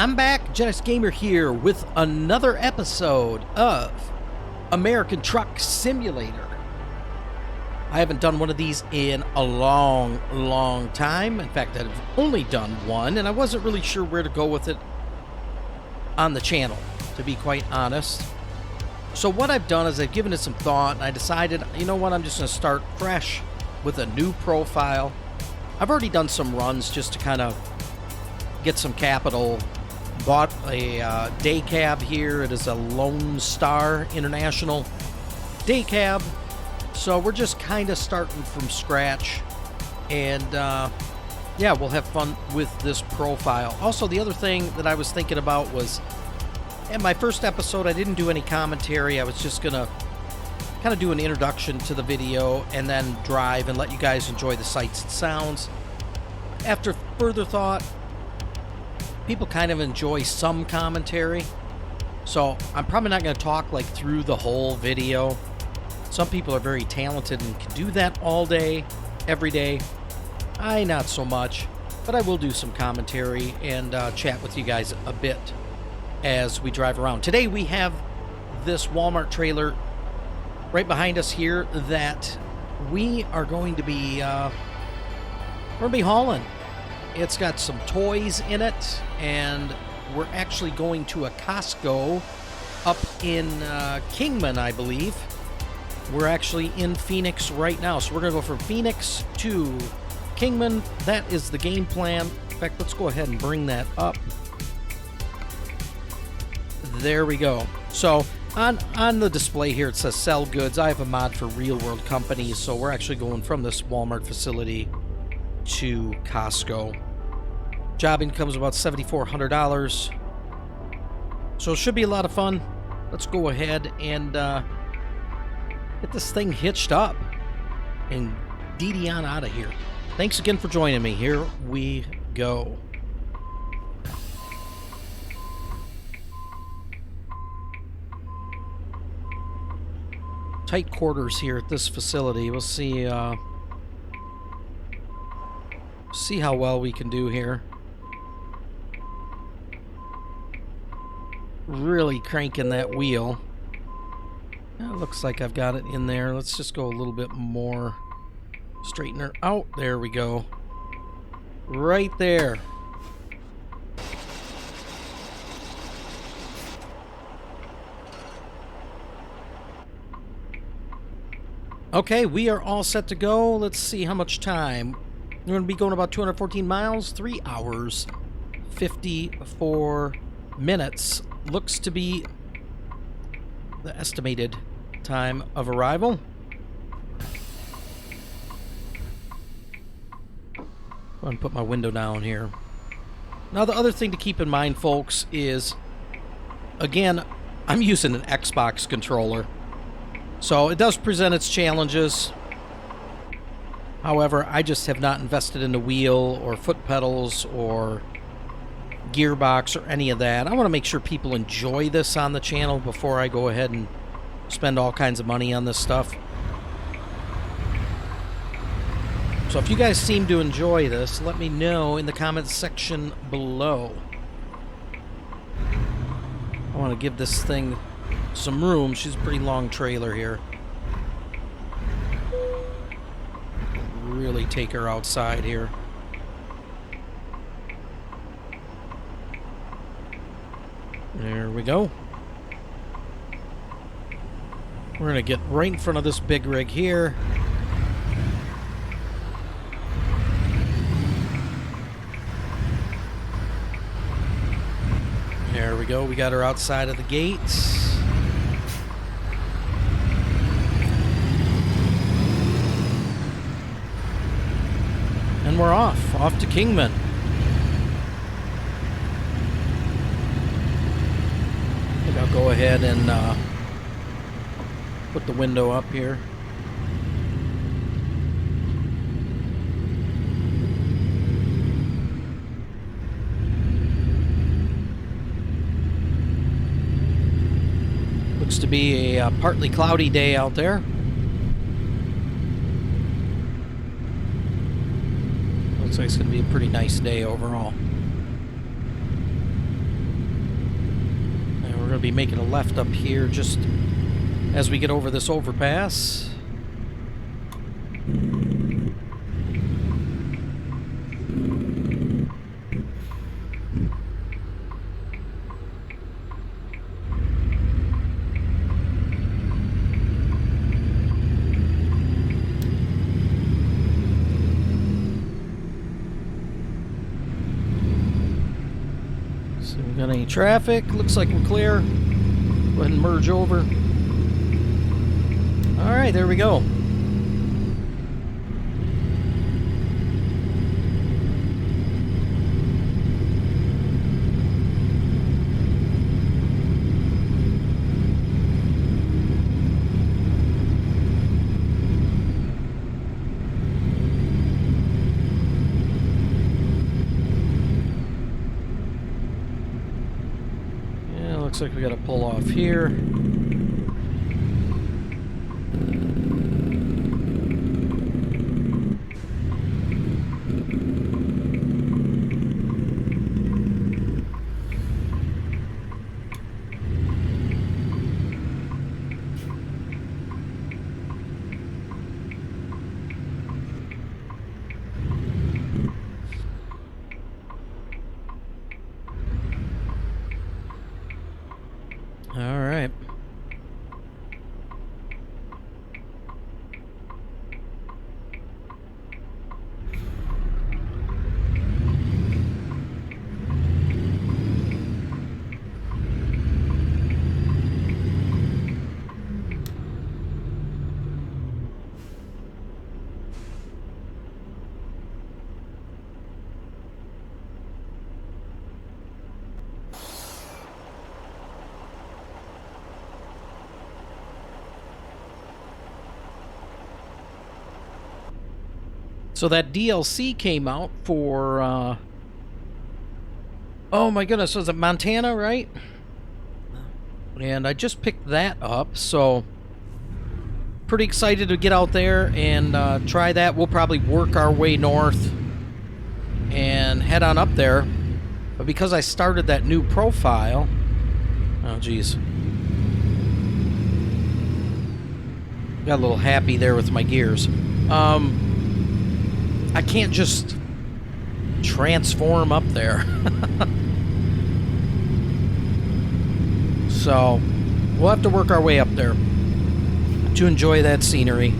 I'm back, Genesis Gamer here with another episode of American Truck Simulator. I haven't done one of these in a long time. In fact, I've only done one, and I wasn't really sure where to go with it on the channel, to be quite honest. So what I've done is I've given it some thought, and I decided, you know what, I'm just going to start fresh with a new profile. I've already done some runs just to kind of get some capital. Bought a day cab here. It is a Lone Star International day cab. So we're just kind of starting from scratch. And yeah, we'll have fun with this profile. Also, the other thing that I was thinking about was, in my first episode, I didn't do any commentary. I was just going to kind of do an introduction to the video and then drive and let you guys enjoy the sights and sounds. After further thought, people kind of enjoy some commentary, so I'm probably not going to talk like through the whole video. Some people are very talented and can do that all day, every day. I not so much, but I will do some commentary and chat with you guys a bit as we drive around. Today we have this Walmart trailer right behind us here that we are going to be hauling. It's got some toys in it, and we're actually going to a Costco up in Kingman, I believe. We're actually in Phoenix right now, so we're going to go from Phoenix to Kingman. That is the game plan. In fact, let's go ahead and bring that up. There we go. So on the display here, it says sell goods. I have a mod for real world companies, so we're actually going from this Walmart facility to Costco. Job income is about $7,400. So it should be a lot of fun. Let's go ahead and get this thing hitched up and DD on out of here. Thanks again for joining me. Here we go. Tight quarters here at this facility. We'll see how well we can do here. Really cranking that wheel. It looks like I've got it in there. Let's just go a little bit more. Straighten her out. There we go. Right there. Okay, we are all set to go. Let's see how much time. We're going to be going about 214 miles, 3 hours, 54 minutes. Looks to be the estimated time of arrival. Go ahead and put my window down here. Now, the other thing to keep in mind, folks, is, again, I'm using an Xbox controller. So it does present its challenges. However, I just have not invested in the wheel or foot pedals or gearbox or any of that. I want to make sure people enjoy this on the channel before I go ahead and spend all kinds of money on this stuff. So if you guys seem to enjoy this, let me know in the comments section below. I want to give this thing some room. She's a pretty long trailer here. Really take her outside here. There we go. We're going to get right in front of this big rig here. There we go. We got her outside of the gates. And we're off to Kingman. I think I'll go ahead and put the window up here. Looks to be a partly cloudy day out there. Looks like it's going to be a pretty nice day overall. be making a left up here just as we get over this overpass. So we got any traffic? Looks like we're clear. Go ahead and merge over. All right, there we go. Yeah, looks like we got to pull off here. All right. So that DLC came out for, oh my goodness, was it Montana, right? And I just picked that up, so pretty excited to get out there and try that. We'll probably work our way north and head on up there. But because I started that new profile, oh geez, got a little happy there with my gears. I can't just transform up there. So we'll have to work our way up there to enjoy that scenery.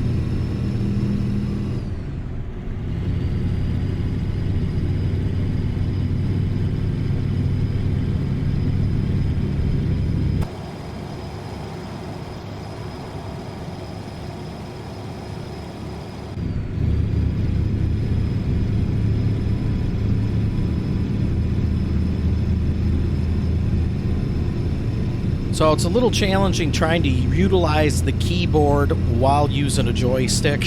So it's a little challenging trying to utilize the keyboard while using a joystick.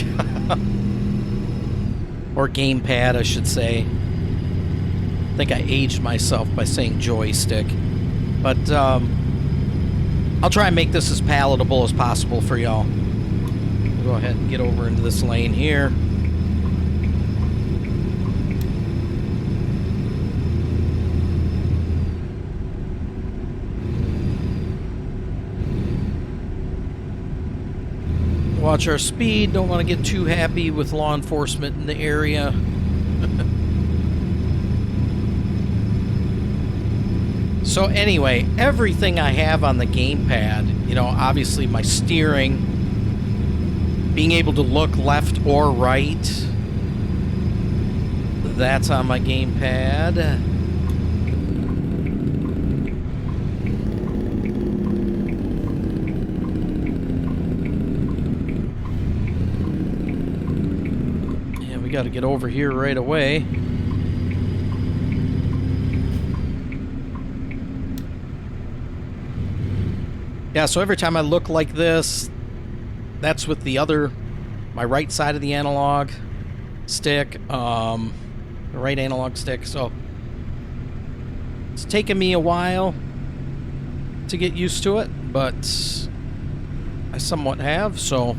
Or gamepad, I should say. I think I aged myself by saying joystick. But I'll try and make this as palatable as possible for y'all. Go ahead and get over into this lane here. Watch our speed. Don't want to get too happy with law enforcement in the area. So anyway, everything I have on the gamepad, you know, obviously my steering, being able to look left or right, that's on my gamepad. We got to get over here right away. Yeah, so every time I look like this, that's with the other, my right side of the analog stick, the right analog stick. So it's taken me a while to get used to it, but I somewhat have, so.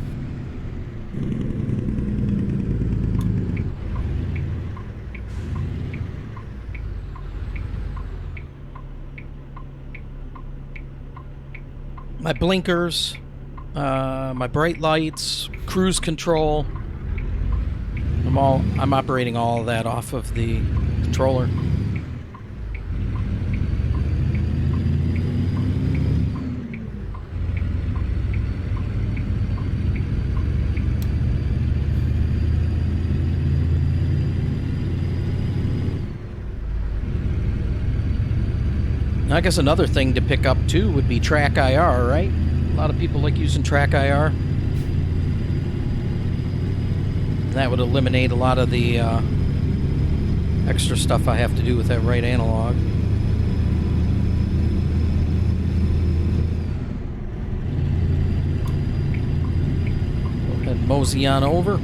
my blinkers, my bright lights, cruise control. I'm operating all of that off of the controller. I guess another thing to pick up too would be track IR, right? A lot of people like using track IR. That would eliminate a lot of the extra stuff I have to do with that right analog. Go ahead and mosey on over.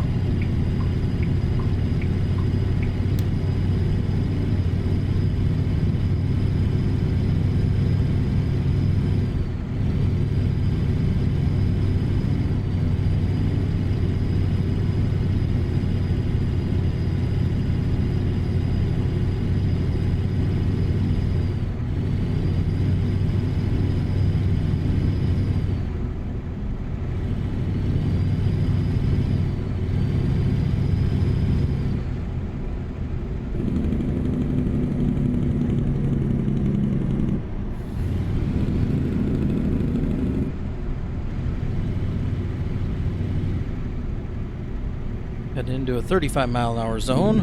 Heading into a 35-mile-an-hour zone.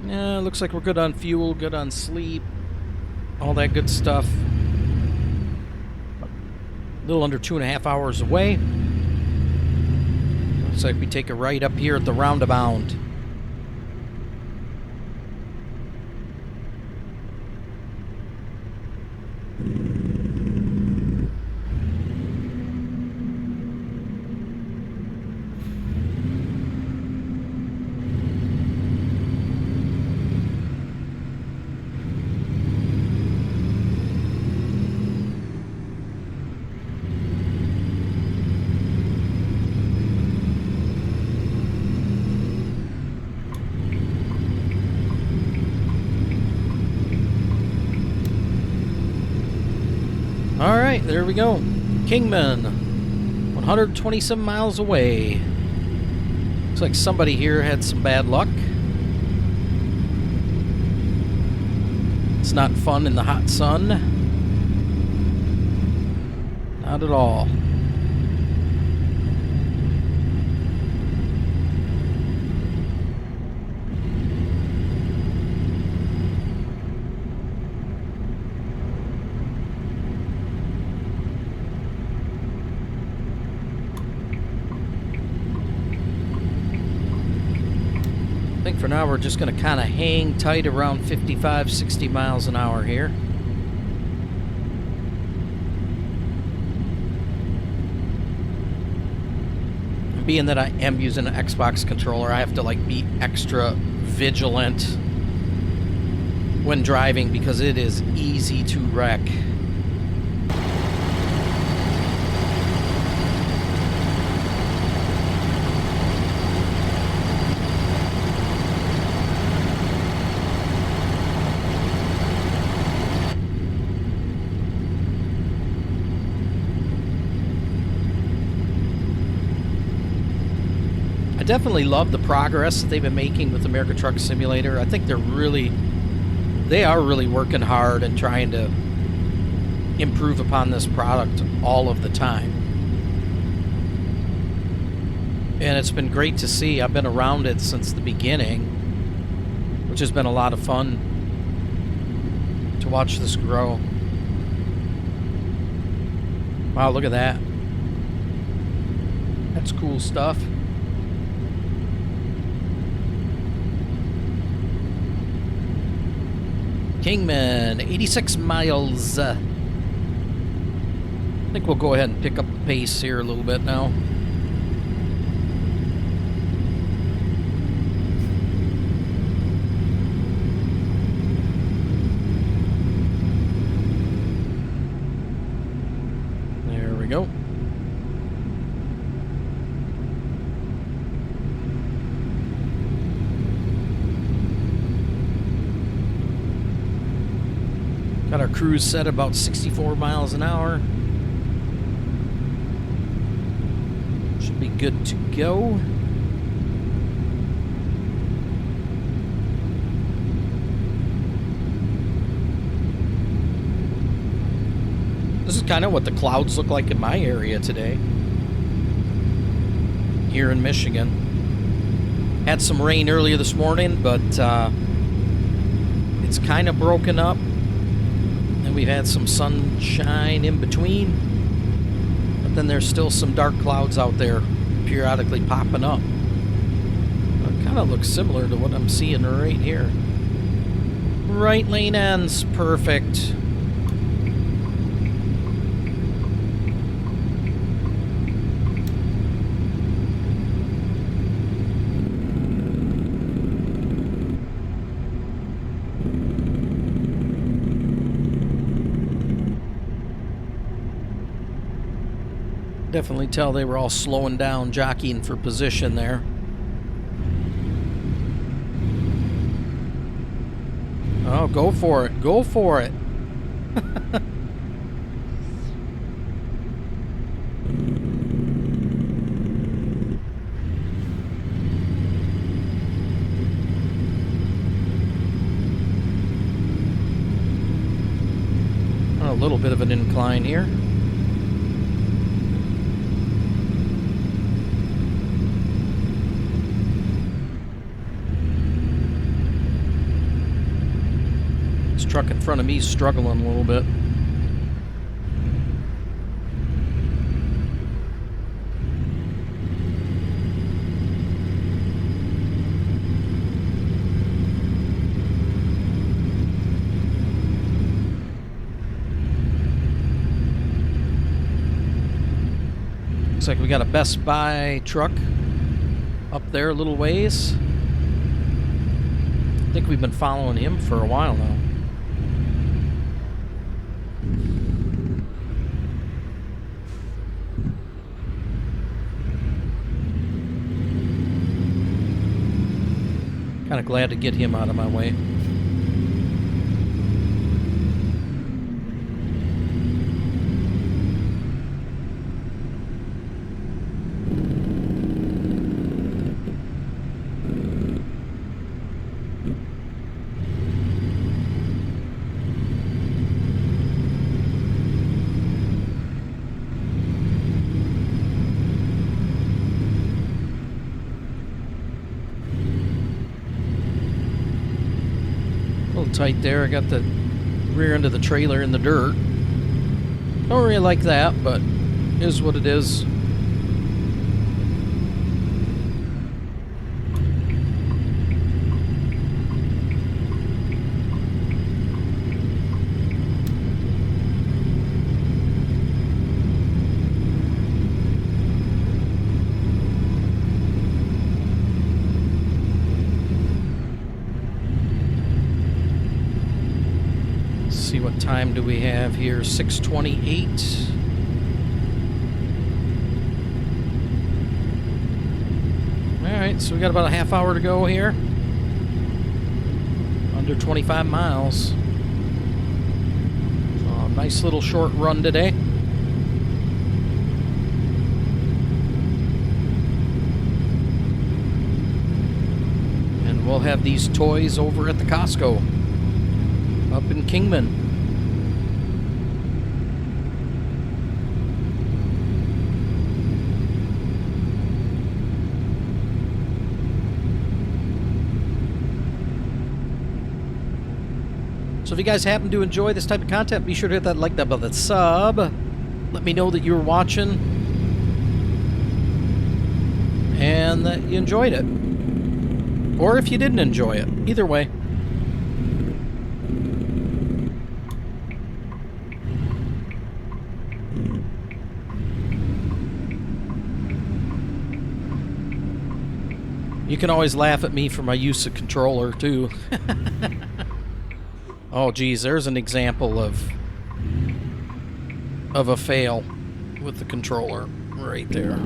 Yeah, looks like we're good on fuel, good on sleep, all that good stuff. A little under 2.5 hours away. Looks like we take a right up here at the roundabout. Alright, there we go. Kingman. 127 miles away. Looks like somebody here had some bad luck. It's not fun in the hot sun. Not at all. I think for now we're just going to kind of hang tight around 55, 60 miles an hour here. Being that I am using an Xbox controller, I have to like be extra vigilant when driving because it is easy to wreck. Definitely love the progress that they've been making with American Truck Simulator. I think they are really working hard and trying to improve upon this product all of the time. And it's been great to see. I've been around it since the beginning, which has been a lot of fun to watch this grow. Wow, look at that. That's cool stuff. Kingman, 86 miles. I think we'll go ahead and pick up the pace here a little bit now. There we go. cruise set about 64 miles an hour. Should be good to go. This is kind of what the clouds look like in my area today. Here in Michigan. Had some rain earlier this morning, but it's kind of broken up. And we've had some sunshine in between. But then there's still some dark clouds out there periodically popping up. It kind of looks similar to what I'm seeing right here. Right lane ends. Perfect. Definitely tell they were all slowing down, jockeying for position there. Oh, go for it. Go for it. A little bit of an incline here. Truck in front of me is struggling a little bit. Looks like we got a Best Buy truck up there a little ways. I think we've been following him for a while now. Kind of glad to get him out of my way. Tight there. I got the rear end of the trailer in the dirt. Don't really like that, but is what it is. What time do we have here? 6:28. Alright, so we got about a half hour to go here. Under 25 miles. So a nice little short run today. And we'll have these toys over at the Costco up in Kingman. So if you guys happen to enjoy this type of content, be sure to hit that like button, that sub. Let me know that you were watching and that you enjoyed it. Or if you didn't enjoy it. Either way. You can always laugh at me for my use of controller, too. Oh, geez, there's an example of a fail with the controller right there.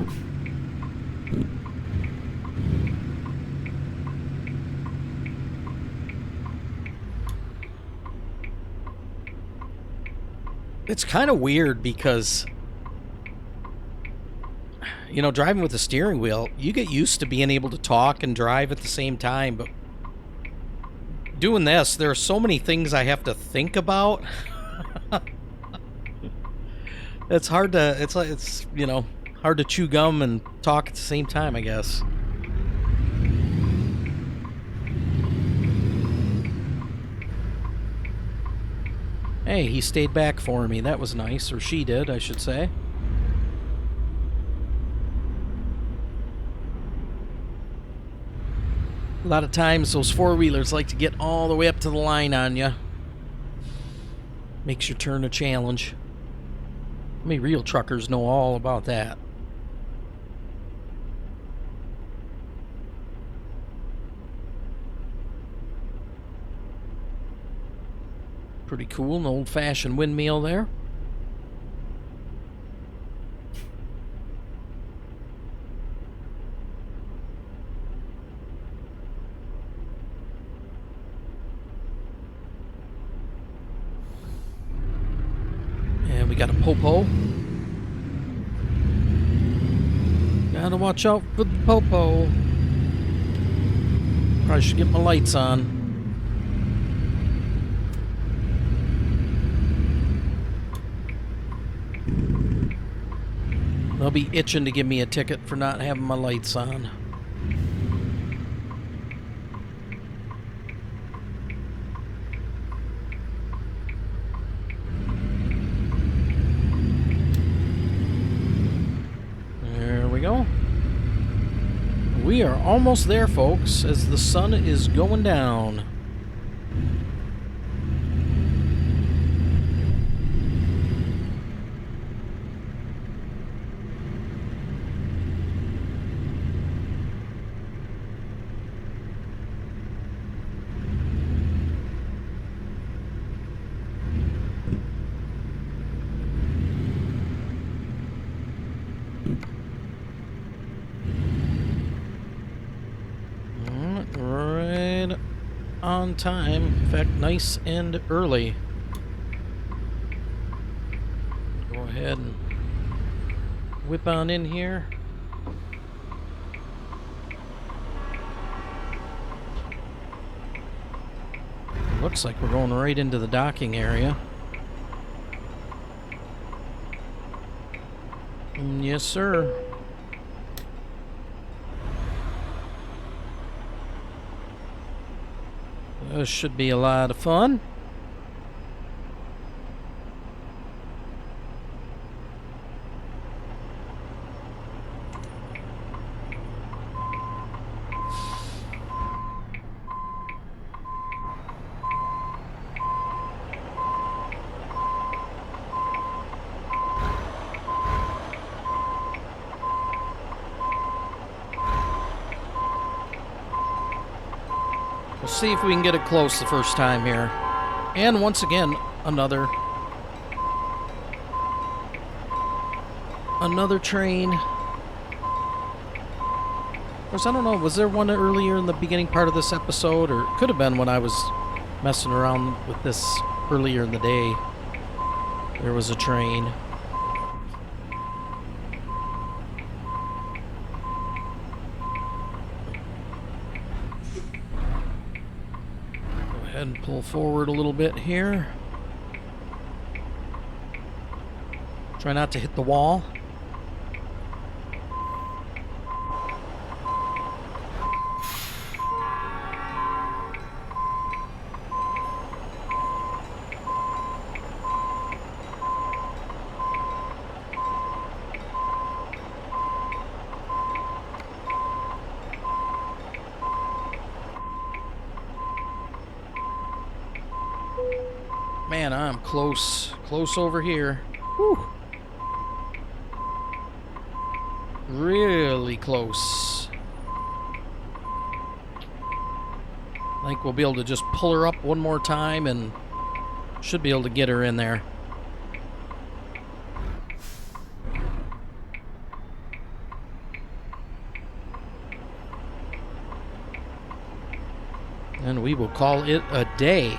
It's kind of weird because, you know, driving with the steering wheel, you get used to being able to talk and drive at the same time, but doing this, there are so many things I have to think about. It's hard to, it's, you know, hard to chew gum and talk at the same time, I guess. Hey, he stayed back for me. That was nice. Or she did, I should say. A lot of times those four-wheelers like to get all the way up to the line on you. Makes your turn a challenge. I mean, real truckers know all about that. Pretty cool, an old-fashioned windmill there. And we got a popo. Gotta watch out for the popo. Probably should get my lights on. They'll be itching to give me a ticket for not having my lights on. There we go. We are almost there, folks, as the sun is going down. Right on time. In fact, nice and early. Go ahead and whip on in here. Looks like we're going right into the docking area. Yes, sir. This should be a lot of fun. We'll see if we can get it close the first time here. And once again, another train. Of course, I don't know, was there one earlier in the beginning part of this episode? Or it could have been when I was messing around with this earlier in the day. There was a train. And pull forward a little bit here. Try not to hit the wall. Man, I'm close over here. Whew. Really close. I think we'll be able to just pull her up one more time and should be able to get her in there. And we will call it a day.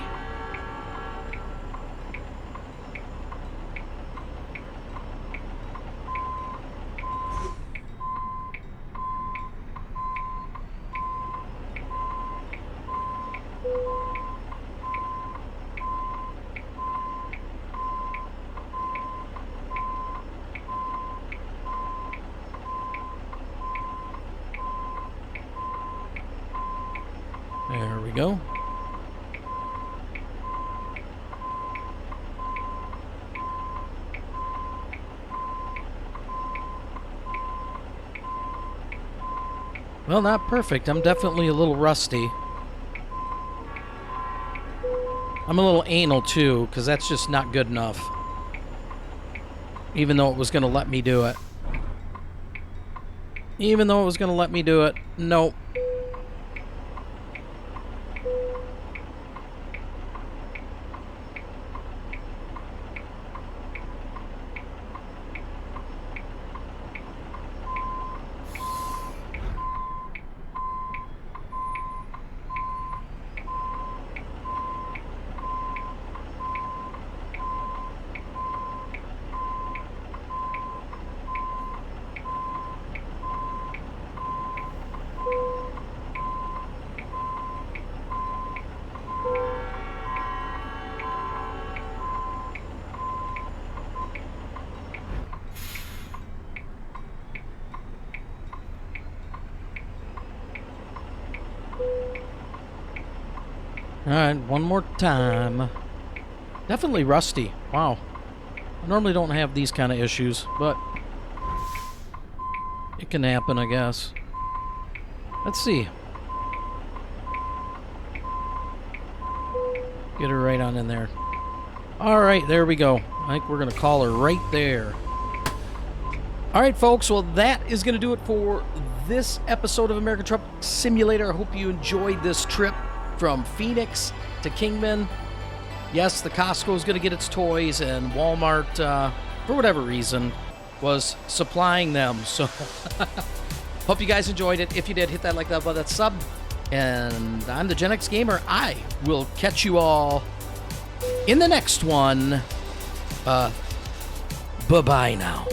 There we go. Well, not perfect. I'm definitely a little rusty. I'm a little anal, too, because that's just not good enough. Even though it was going to let me do it. Even though it was going to let me do it. Nope. Alright, one more time. Definitely rusty. Wow. I normally don't have these kind of issues, but it can happen, I guess. Let's see. Get her right on in there. Alright, there we go. I think we're going to call her right there. Alright, folks. Well, that is going to do it for this episode of American Truck Simulator. I hope you enjoyed this trip from Phoenix to Kingman. Yes, the Costco is going to get its toys, and Walmart, for whatever reason, was supplying them. So, hope you guys enjoyed it. If you did, hit that like, that button, that sub. And I'm the Gen X Gamer. I will catch you all in the next one. Bye-bye now.